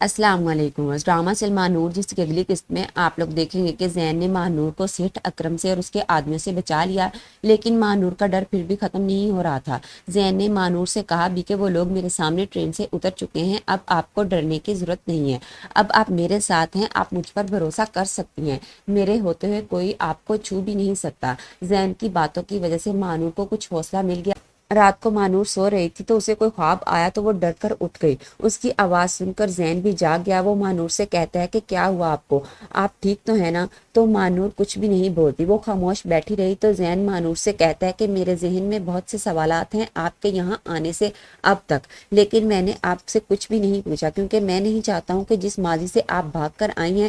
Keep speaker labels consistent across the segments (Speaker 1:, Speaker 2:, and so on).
Speaker 1: السلام علیکم۔ ڈرامہ سلما نور جس کی اگلی قسط میں آپ لوگ دیکھیں گے کہ زین نے ماہ نور کو سیٹھ اکرم سے اور اس کے آدمیوں سے بچا لیا، لیکن ماہ نور کا ڈر پھر بھی ختم نہیں ہو رہا تھا۔ زین نے ماہ نور سے کہا بھی کہ وہ لوگ میرے سامنے ٹرین سے اتر چکے ہیں، اب آپ کو ڈرنے کی ضرورت نہیں ہے، اب آپ میرے ساتھ ہیں، آپ مجھ پر بھروسہ کر سکتی ہیں، میرے ہوتے ہوئے کوئی آپ کو چھو بھی نہیں سکتا۔ زین کی باتوں کی وجہ سے ماہ نور کو کچھ حوصلہ مل گیا۔ رات کو ماہ نور سو رہی تھی تو اسے کوئی خواب آیا تو وہ ڈر کر اٹھ گئی۔ اس کی آواز سن کر زین بھی جاگ گیا۔ وہ ماہ نور سے کہتا ہے کہ کیا ہوا آپ کو، آپ ٹھیک تو ہے نا؟ تو ماہ نور کچھ بھی نہیں بولتی، وہ خاموش بیٹھی رہی۔ تو زین ماہ نور سے کہتا ہے کہ میرے ذہن میں بہت سے سوالات ہیں آپ کے یہاں آنے سے اب تک، لیکن میں نے آپ سے کچھ بھی نہیں پوچھا کیونکہ میں نہیں چاہتا ہوں کہ جس ماضی سے آپ بھاگ کر آئی ہیں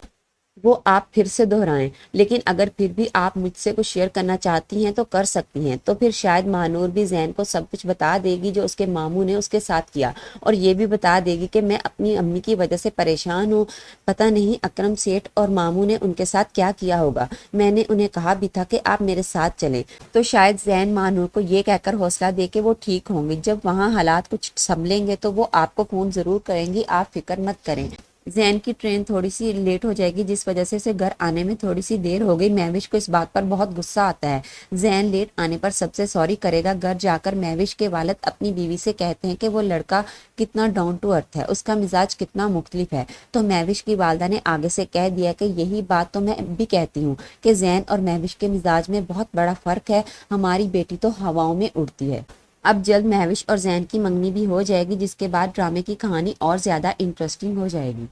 Speaker 1: وہ آپ پھر سے دہرائیں، لیکن اگر پھر بھی آپ مجھ سے کچھ شیئر کرنا چاہتی ہیں تو کر سکتی ہیں۔ تو پھر شاید ماہ نور بھی زین کو سب کچھ بتا دے گی جو اس کے ماموں نے اس کے ساتھ کیا، اور یہ بھی بتا دے گی کہ میں اپنی امی کی وجہ سے پریشان ہوں، پتہ نہیں اکرم سیٹھ اور ماموں نے ان کے ساتھ کیا کیا ہوگا، میں نے انہیں کہا بھی تھا کہ آپ میرے ساتھ چلیں۔ تو شاید زین ماہ نور کو یہ کہہ کر حوصلہ دے کہ وہ ٹھیک ہوں گی، جب وہاں حالات کچھ سنبھلیں گے تو وہ آپ کو فون ضرور کریں گی، آپ فکر مت کریں۔ زین کی ٹرین تھوڑی سی لیٹ ہو جائے گی جس وجہ سے اسے گھر آنے میں تھوڑی سی دیر ہو گئی۔ مہوش کو اس بات پر بہت غصہ آتا ہے۔ زین لیٹ آنے پر سب سے سوری کرے گا۔ گھر جا کر مہوش کے والد اپنی بیوی سے کہتے ہیں کہ وہ لڑکا کتنا ڈاؤن ٹو ارتھ ہے، اس کا مزاج کتنا مختلف ہے۔ تو مہوش کی والدہ نے آگے سے کہہ دیا کہ یہی بات تو میں بھی کہتی ہوں کہ زین اور مہوش کے مزاج میں بہت بڑا فرق ہے، ہماری بیٹی تو ہواؤں میں اڑتی ہے۔ اب جلد مہوش اور زین کی منگنی بھی ہو جائے گی جس کے بعد ڈرامے کی کہانی اور زیادہ انٹرسٹنگ ہو جائے گی۔